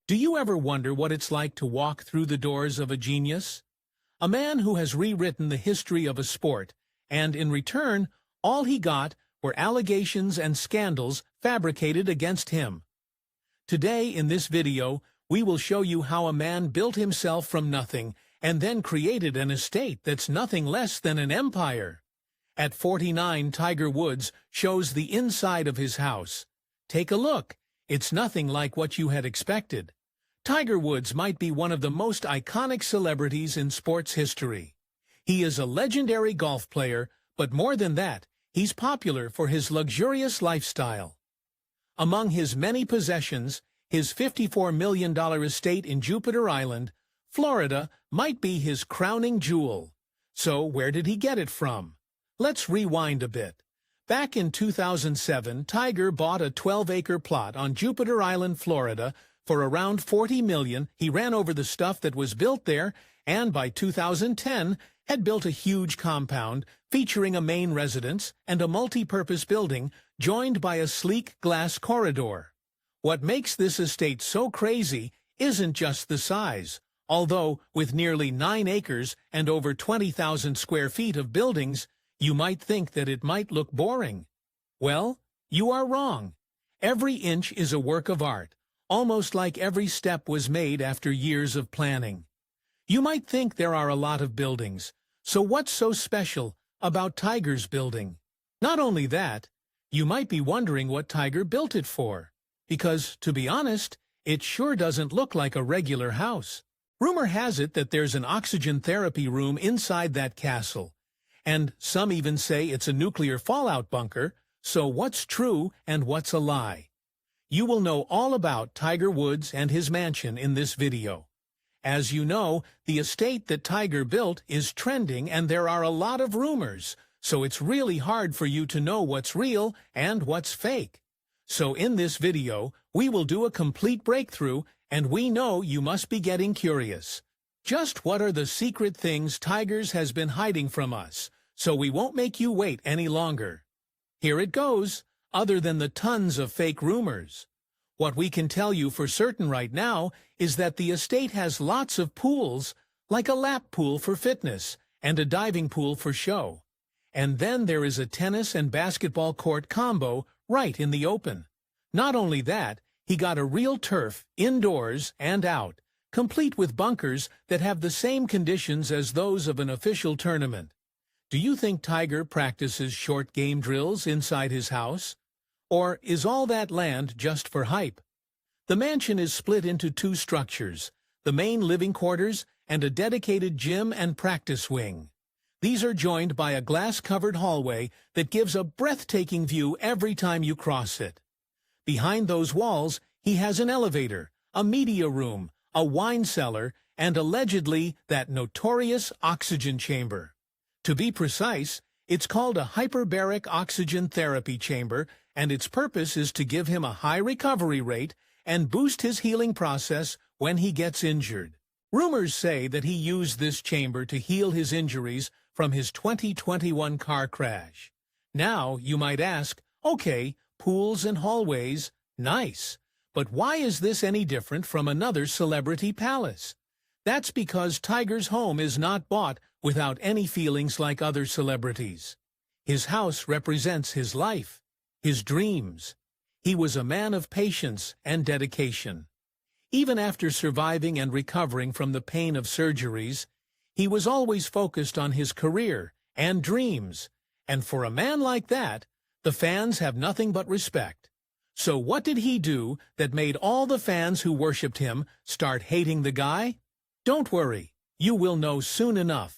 Do you ever wonder what it's like to walk through the doors of a genius? A man who has rewritten the history of a sport, and in return, all he got were allegations and scandals fabricated against him. Today, in this video, we will show you how a man built himself from nothing and then created an estate that's nothing less than an empire. At 49, Tiger Woods shows the inside of his house. Take a look. It's nothing like what you had expected. Tiger Woods might be one of the most iconic celebrities in sports history. He is a legendary golf player, but more than that, he's popular for his luxurious lifestyle. Among his many possessions, his $54 million estate in Jupiter Island, Florida, might be his crowning jewel. So where did he get it from? Let's rewind a bit. Back in 2007, Tiger bought a 12-acre plot on Jupiter Island, Florida, for around $40 million. He ran over the stuff that was built there, and by 2010, had built a huge compound featuring a main residence and a multi-purpose building joined by a sleek glass corridor. What makes this estate so crazy isn't just the size, although with nearly 9 acres and over 20,000 square feet of buildings, you might think that it might look boring. Well, you are wrong. Every inch is a work of art, almost like every step was made after years of planning. You might think there are a lot of buildings, so what's so special about Tiger's building? Not only that, you might be wondering what Tiger built it for, because, to be honest, it sure doesn't look like a regular house. Rumor has it that there's an oxygen therapy room inside that castle, and some even say it's a nuclear fallout bunker, so what's true and what's a lie? You will know all about Tiger Woods and his mansion in this video. As you know, the estate that Tiger built is trending and there are a lot of rumors, so it's really hard for you to know what's real and what's fake. So in this video, we will do a complete breakthrough, and we know you must be getting curious. Just what are the secret things Tiger's has been hiding from us? So we won't make you wait any longer. Here it goes, other than the tons of fake rumors. What we can tell you for certain right now is that the estate has lots of pools, like a lap pool for fitness and a diving pool for show. And then there is a tennis and basketball court combo right in the open. Not only that, he got a real turf indoors and out, complete with bunkers that have the same conditions as those of an official tournament. Do you think Tiger practices short game drills inside his house? Or is all that land just for hype? The mansion is split into 2 structures, the main living quarters and a dedicated gym and practice wing. These are joined by a glass-covered hallway that gives a breathtaking view every time you cross it. Behind those walls, he has an elevator, a media room, a wine cellar, and allegedly that notorious oxygen chamber. To be precise, it's called a hyperbaric oxygen therapy chamber, and its purpose is to give him a high recovery rate and boost his healing process when he gets injured. Rumors say that he used this chamber to heal his injuries from his 2021 car crash. Now, you might ask, okay, pools and hallways, nice. But why is this any different from another celebrity palace? That's because Tiger's home is not bought without any feelings like other celebrities. His house represents his life, his dreams. He was a man of patience and dedication. Even after surviving and recovering from the pain of surgeries, he was always focused on his career and dreams. And for a man like that, the fans have nothing but respect. So what did he do that made all the fans who worshipped him start hating the guy? Don't worry, you will know soon enough.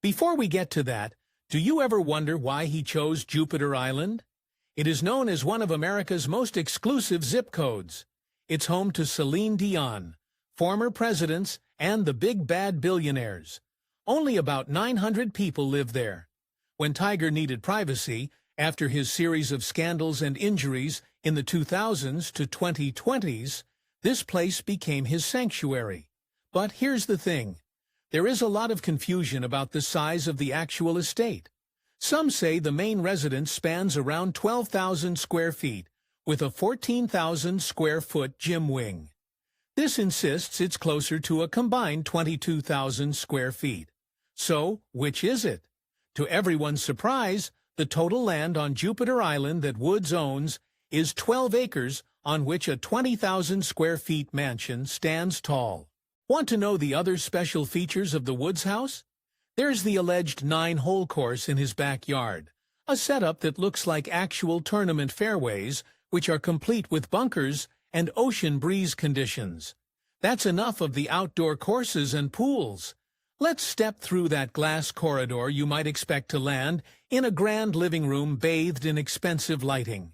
Before we get to that, do you ever wonder why he chose Jupiter Island? It is known as one of America's most exclusive zip codes. It's home to Celine Dion, former presidents, and the big bad billionaires. Only about 900 people live there. When Tiger needed privacy, after his series of scandals and injuries in the 2000s to 2020s, this place became his sanctuary. But here's the thing. There is a lot of confusion about the size of the actual estate. Some say the main residence spans around 12,000 square feet, with a 14,000 square foot gym wing. This insists it's closer to a combined 22,000 square feet. So, which is it? To everyone's surprise, the total land on Jupiter Island that Woods owns is 12 acres on which a 20,000 square feet mansion stands tall. Want to know the other special features of the Woods house? There's the alleged 9-hole course in his backyard, a setup that looks like actual tournament fairways, which are complete with bunkers and ocean breeze conditions. That's enough of the outdoor courses and pools. Let's step through that glass corridor you might expect to land in a grand living room bathed in expensive lighting.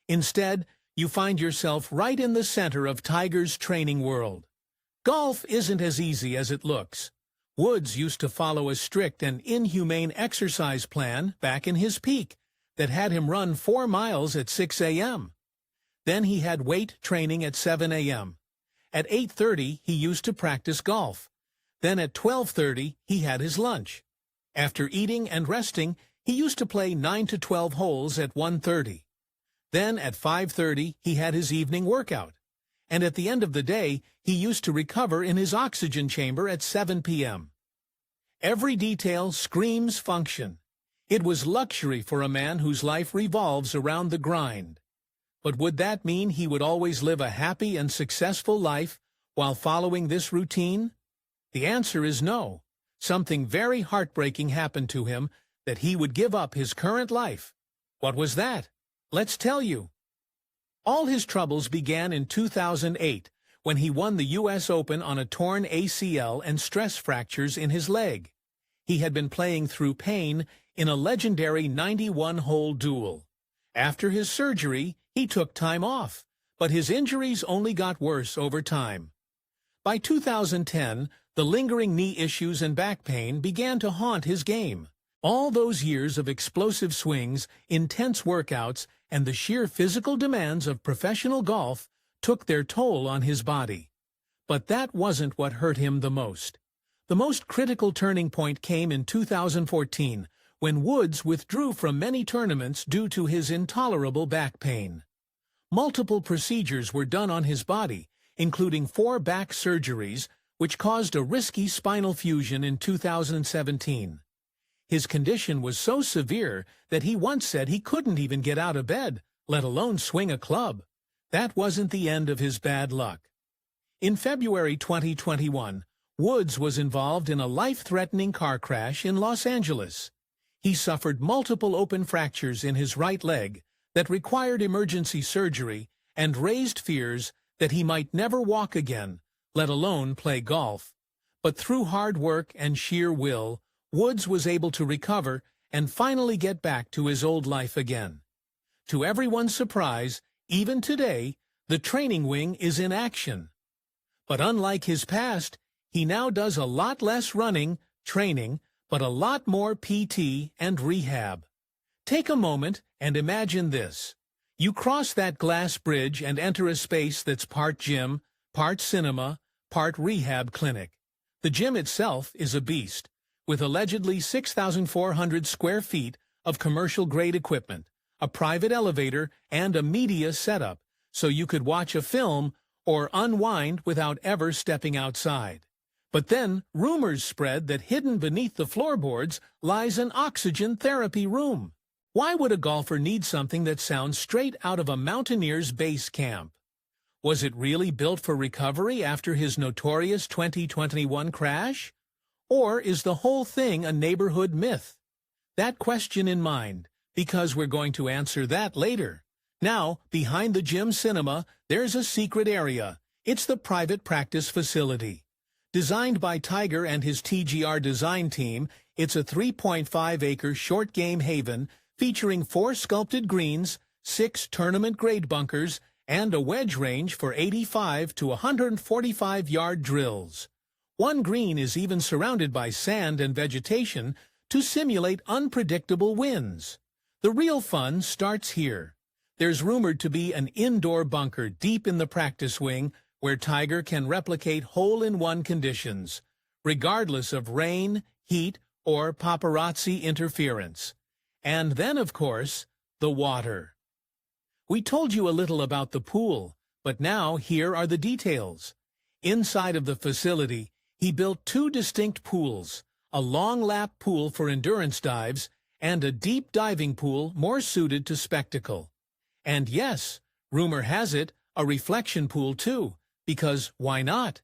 Instead, you find yourself right in the center of Tiger's training world. Golf isn't as easy as it looks. Woods used to follow a strict and inhumane exercise plan back in his peak that had him run 4 miles at 6 a.m. Then he had weight training at 7 a.m. At 8:30, he used to practice golf. Then at 12:30, he had his lunch. After eating and resting, he used to play 9 to 12 holes at 1:30. Then at 5:30, he had his evening workout. And at the end of the day, he used to recover in his oxygen chamber at 7 p.m. Every detail screams function. It was luxury for a man whose life revolves around the grind. But would that mean he would always live a happy and successful life while following this routine? The answer is no. Something very heartbreaking happened to him that he would give up his current life. What was that? Let's tell you. All his troubles began in 2008 when he won the U.S. Open on a torn ACL and stress fractures in his leg. He had been playing through pain in a legendary 91-hole duel. After his surgery, he took time off, but his injuries only got worse over time. By 2010, the lingering knee issues and back pain began to haunt his game. All those years of explosive swings, intense workouts, and the sheer physical demands of professional golf took their toll on his body. But that wasn't what hurt him the most. The most critical turning point came in 2014, when Woods withdrew from many tournaments due to his intolerable back pain. Multiple procedures were done on his body, including 4 back surgeries, which caused a risky spinal fusion in 2017. His condition was so severe that he once said he couldn't even get out of bed, let alone swing a club. That wasn't the end of his bad luck. In February 2021, Woods was involved in a life-threatening car crash in Los Angeles. He suffered multiple open fractures in his right leg that required emergency surgery and raised fears that he might never walk again, let alone play golf. But through hard work and sheer will, Woods was able to recover and finally get back to his old life again. To everyone's surprise, even today, the training wing is in action. But unlike his past, he now does a lot less running, training, but a lot more PT and rehab. Take a moment and imagine this. You cross that glass bridge and enter a space that's part gym, part cinema, part rehab clinic. The gym itself is a beast, with allegedly 6,400 square feet of commercial-grade equipment, a private elevator, and a media setup, so you could watch a film or unwind without ever stepping outside. But then rumors spread that hidden beneath the floorboards lies an oxygen therapy room. Why would a golfer need something that sounds straight out of a mountaineer's base camp? Was it really built for recovery after his notorious 2021 crash? Or is the whole thing a neighborhood myth? That question in mind, because we're going to answer that later. Now, behind the gym cinema, there's a secret area. It's the private practice facility. Designed by Tiger and his TGR design team, it's a 3.5-acre short game haven featuring 4 sculpted greens, 6 tournament-grade bunkers, and a wedge range for 85 to 145-yard drills. One green is even surrounded by sand and vegetation to simulate unpredictable winds. The real fun starts here. There's rumored to be an indoor bunker deep in the practice wing where Tiger can replicate hole-in-one conditions, regardless of rain, heat, or paparazzi interference. And then, of course, the water. We told you a little about the pool, but now here are the details. Inside of the facility, he built two distinct pools, a long lap pool for endurance dives and a deep diving pool more suited to spectacle. And yes, rumor has it, a reflection pool too, because why not?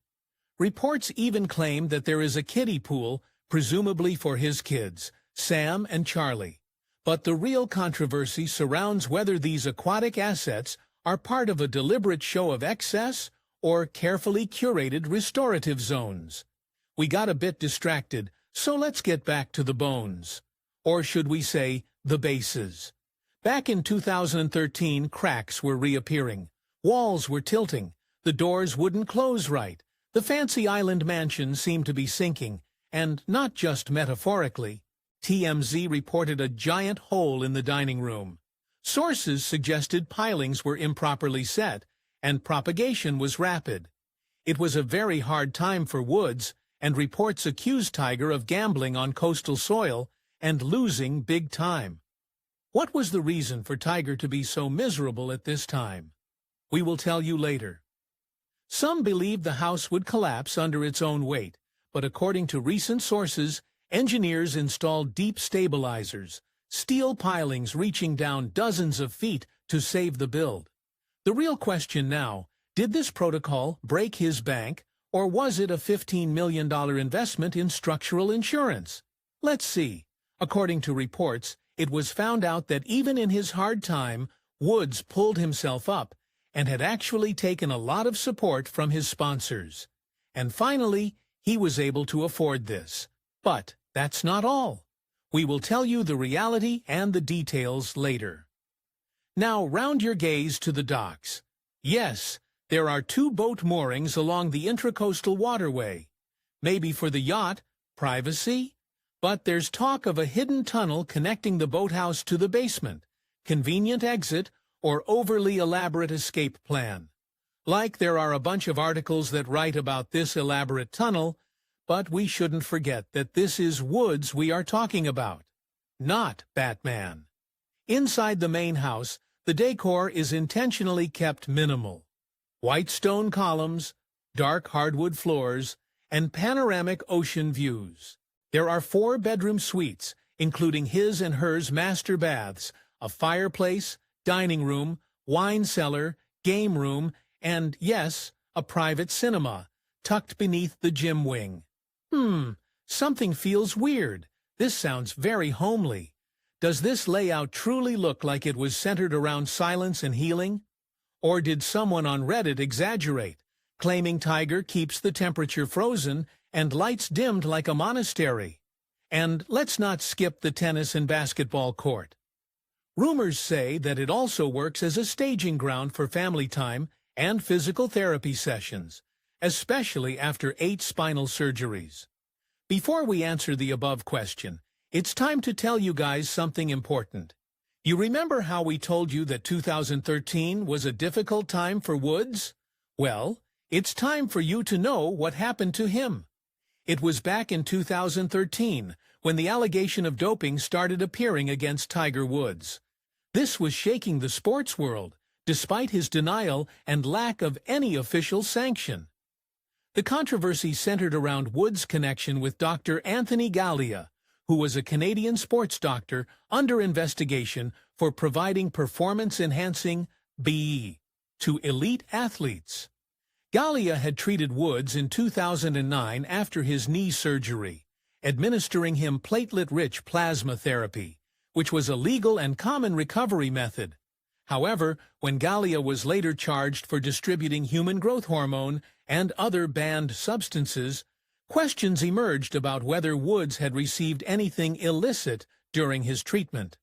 Reports even claim that there is a kiddie pool, presumably for his kids, Sam and Charlie. But the real controversy surrounds whether these aquatic assets are part of a deliberate show of excess or carefully curated restorative zones. We got a bit distracted, so let's get back to the bones. Or should we say, the bases. Back in 2013, cracks were reappearing. Walls were tilting. The doors wouldn't close right. The fancy island mansion seemed to be sinking, and not just metaphorically. TMZ reported a giant hole in the dining room. Sources suggested pilings were improperly set, and propagation was rapid. It was a very hard time for Woods, and reports accused Tiger of gambling on coastal soil and losing big time. What was the reason for Tiger to be so miserable at this time? We will tell you later. Some believed the house would collapse under its own weight, but according to recent sources, engineers installed deep stabilizers, steel pilings reaching down dozens of feet to save the build. The real question now, did this protocol break his bank, or was it a $15 million investment in structural insurance? Let's see. According to reports, it was found out that even in his hard time, Woods pulled himself up and had actually taken a lot of support from his sponsors. And finally, he was able to afford this. But that's not all. We will tell you the reality and the details later. Now round your gaze to the docks. Yes, there are two boat moorings along the intracoastal waterway. Maybe for the yacht, privacy? But there's talk of a hidden tunnel connecting the boathouse to the basement, convenient exit, or overly elaborate escape plan. Like there are a bunch of articles that write about this elaborate tunnel, but we shouldn't forget that this is Woods we are talking about, not Batman. Inside the main house, the decor is intentionally kept minimal. White stone columns, dark hardwood floors, and panoramic ocean views. There are 4 bedroom suites, including his and hers master baths, a fireplace, dining room, wine cellar, game room, and, yes, a private cinema, tucked beneath the gym wing. Something feels weird. This sounds very homely. Does this layout truly look like it was centered around silence and healing? Or did someone on Reddit exaggerate, claiming Tiger keeps the temperature frozen and lights dimmed like a monastery? And let's not skip the tennis and basketball court. Rumors say that it also works as a staging ground for family time and physical therapy sessions, especially after 8 spinal surgeries. Before we answer the above question, it's time to tell you guys something important. You remember how we told you that 2013 was a difficult time for Woods? Well, it's time for you to know what happened to him. It was back in 2013 when the allegation of doping started appearing against Tiger Woods. This was shaking the sports world, despite his denial and lack of any official sanction. The controversy centered around Woods' connection with Dr. Anthony Gallia, who was a Canadian sports doctor under investigation for providing performance-enhancing BE to elite athletes. Gallia had treated Woods in 2009 after his knee surgery, administering him platelet-rich plasma therapy, which was a legal and common recovery method. However, when Gallia was later charged for distributing human growth hormone and other banned substances, questions emerged about whether Woods had received anything illicit during his treatment.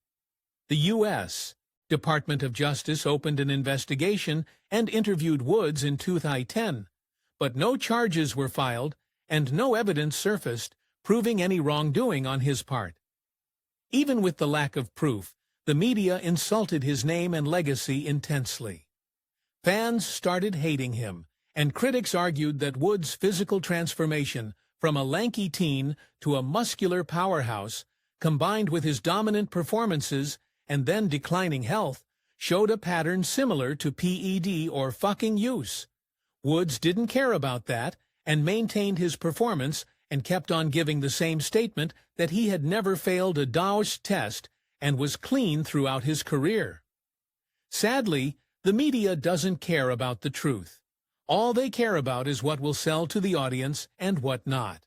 The U.S. Department of Justice opened an investigation and interviewed Woods in 2010, but no charges were filed and no evidence surfaced proving any wrongdoing on his part. Even with the lack of proof, the media insulted his name and legacy intensely. Fans started hating him, and critics argued that Woods' physical transformation from a lanky teen to a muscular powerhouse, combined with his dominant performances and then declining health, showed a pattern similar to PED or fucking use. Woods didn't care about that and maintained his performance and kept on giving the same statement that he had never failed a Dawes test and was clean throughout his career. Sadly, the media doesn't care about the truth. All they care about is what will sell to the audience and what not.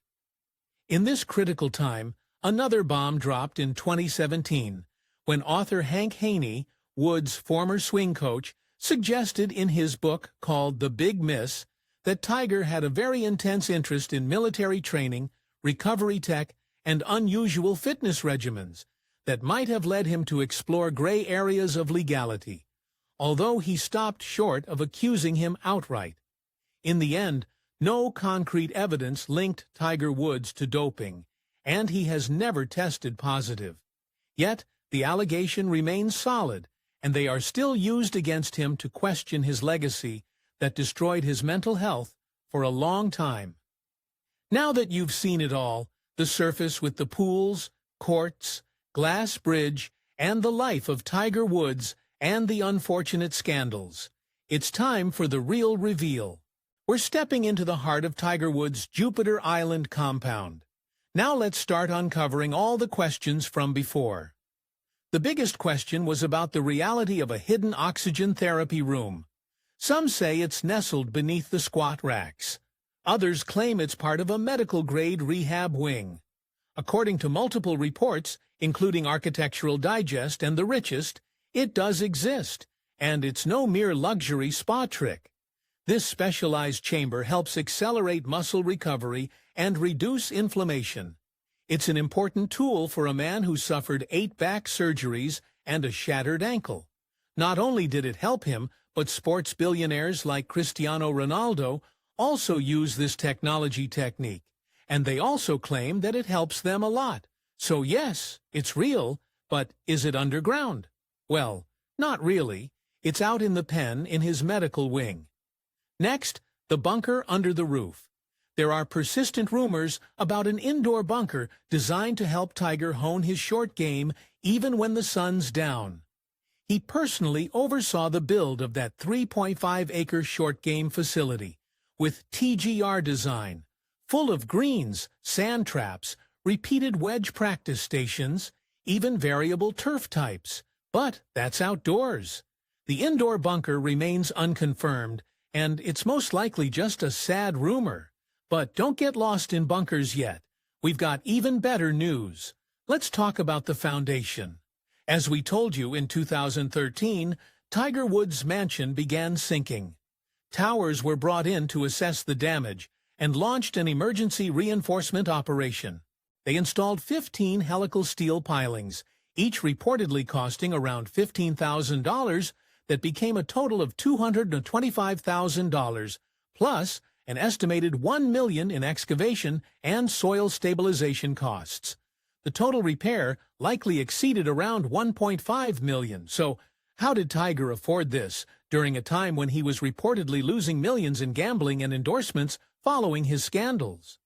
In this critical time, another bomb dropped in 2017 when author Hank Haney, Woods' former swing coach, suggested in his book called The Big Miss that Tiger had a very intense interest in military training, recovery tech, and unusual fitness regimens that might have led him to explore gray areas of legality, although he stopped short of accusing him outright. In the end, no concrete evidence linked Tiger Woods to doping, and he has never tested positive. Yet, the allegation remains solid, and they are still used against him to question his legacy that destroyed his mental health for a long time. Now that you've seen it all, the surface with the pools, courts, glass bridge, and the life of Tiger Woods and the unfortunate scandals, it's time for the real reveal. We're stepping into the heart of Tiger Woods' Jupiter Island compound. Now let's start uncovering all the questions from before. The biggest question was about the reality of a hidden oxygen therapy room. Some say it's nestled beneath the squat racks. Others claim it's part of a medical-grade rehab wing. According to multiple reports, including Architectural Digest and The Richest, it does exist, and it's no mere luxury spa trick. This specialized chamber helps accelerate muscle recovery and reduce inflammation. It's an important tool for a man who suffered 8 back surgeries and a shattered ankle. Not only did it help him, but sports billionaires like Cristiano Ronaldo also use this technology technique, and they also claim that it helps them a lot. So yes, it's real, but is it underground? Well, not really. It's out in the pen in his medical wing. Next, the bunker under the roof. There are persistent rumors about an indoor bunker designed to help Tiger hone his short game even when the sun's down. He personally oversaw the build of that 3.5-acre short game facility, with TGR design, full of greens, sand traps, repeated wedge practice stations, even variable turf types. But that's outdoors. The indoor bunker remains unconfirmed, and it's most likely just a sad rumor. But don't get lost in bunkers yet. We've got even better news. Let's talk about the foundation. As we told you in 2013, Tiger Woods' mansion began sinking. Towers were brought in to assess the damage and launched an emergency reinforcement operation. They installed 15 helical steel pilings, each reportedly costing around $15,000, that became a total of $225,000, plus an estimated $1 million in excavation and soil stabilization costs. The total repair likely exceeded around $1.5 million. So how did Tiger afford this during a time when he was reportedly losing millions in gambling and endorsements following his scandals?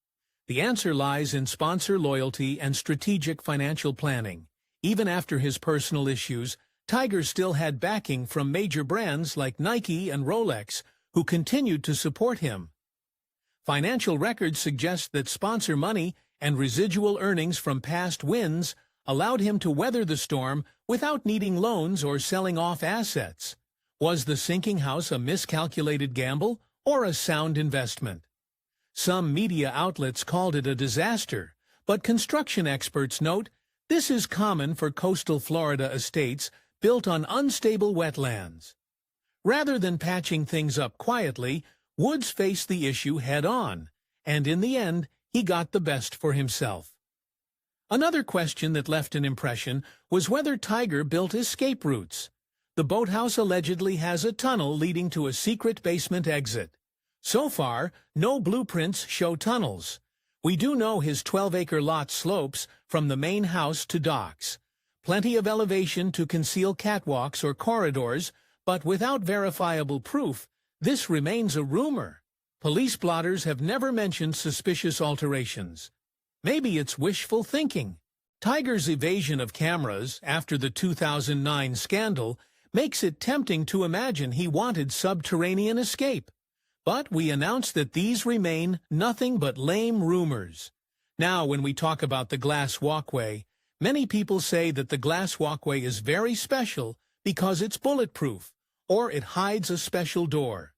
The answer lies in sponsor loyalty and strategic financial planning. Even after his personal issues, Tiger still had backing from major brands like Nike and Rolex, who continued to support him. Financial records suggest that sponsor money and residual earnings from past wins allowed him to weather the storm without needing loans or selling off assets. Was the sinking house a miscalculated gamble or a sound investment? Some media outlets called it a disaster, but construction experts note this is common for coastal Florida estates built on unstable wetlands. Rather than patching things up quietly, Woods faced the issue head-on, and in the end, he got the best for himself. Another question that left an impression was whether Tiger built escape routes. The boathouse allegedly has a tunnel leading to a secret basement exit. So far, no blueprints show tunnels. We do know his 12-acre lot slopes from the main house to docks. Plenty of elevation to conceal catwalks or corridors, but without verifiable proof, this remains a rumor. Police blotters have never mentioned suspicious alterations. Maybe it's wishful thinking. Tiger's evasion of cameras after the 2009 scandal makes it tempting to imagine he wanted subterranean escape. But we announce that these remain nothing but lame rumors. Now, when we talk about the glass walkway, many people say that the glass walkway is very special because it's bulletproof, or it hides a special door.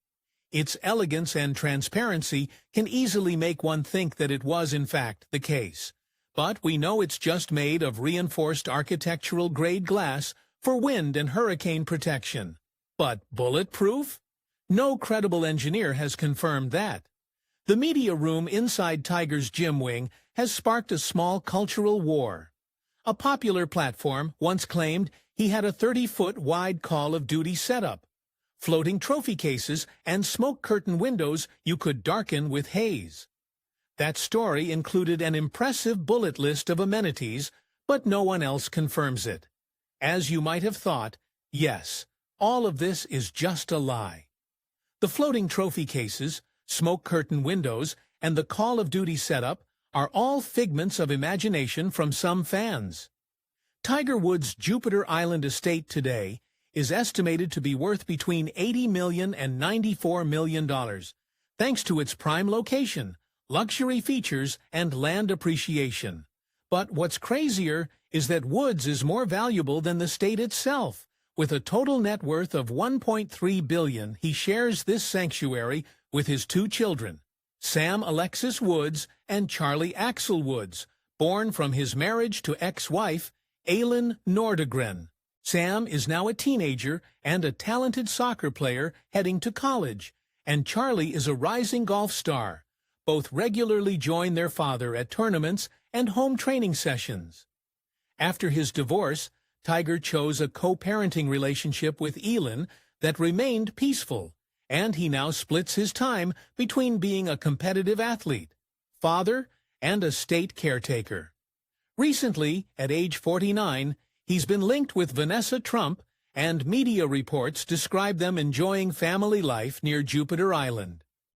Its elegance and transparency can easily make one think that it was in fact the case. But we know it's just made of reinforced architectural-grade glass for wind and hurricane protection. But bulletproof? No credible engineer has confirmed that. The media room inside Tiger's gym wing has sparked a small cultural war. A popular platform once claimed he had a 30-foot wide Call of Duty setup, floating trophy cases, and smoke curtain windows you could darken with haze. That story included an impressive bullet list of amenities, but no one else confirms it. As you might have thought, yes, all of this is just a lie. The floating trophy cases, smoke curtain windows, and the Call of Duty setup are all figments of imagination from some fans. Tiger Woods' Jupiter Island estate today is estimated to be worth between $80 million and $94 million, thanks to its prime location, luxury features, and land appreciation. But what's crazier is that Woods is more valuable than the state itself. With a total net worth of $1.3 billion, he shares this sanctuary with his two children, Sam Alexis Woods and Charlie Axel Woods, born from his marriage to ex-wife, Aylin Nordegren. Sam is now a teenager and a talented soccer player heading to college, and Charlie is a rising golf star. Both regularly join their father at tournaments and home training sessions. After his divorce, Tiger chose a co-parenting relationship with Aylin that remained peaceful, and he now splits his time between being a competitive athlete, father, and a state caretaker. Recently, at age 49, he's been linked with Vanessa Trump, and media reports describe them enjoying family life near Jupiter Island.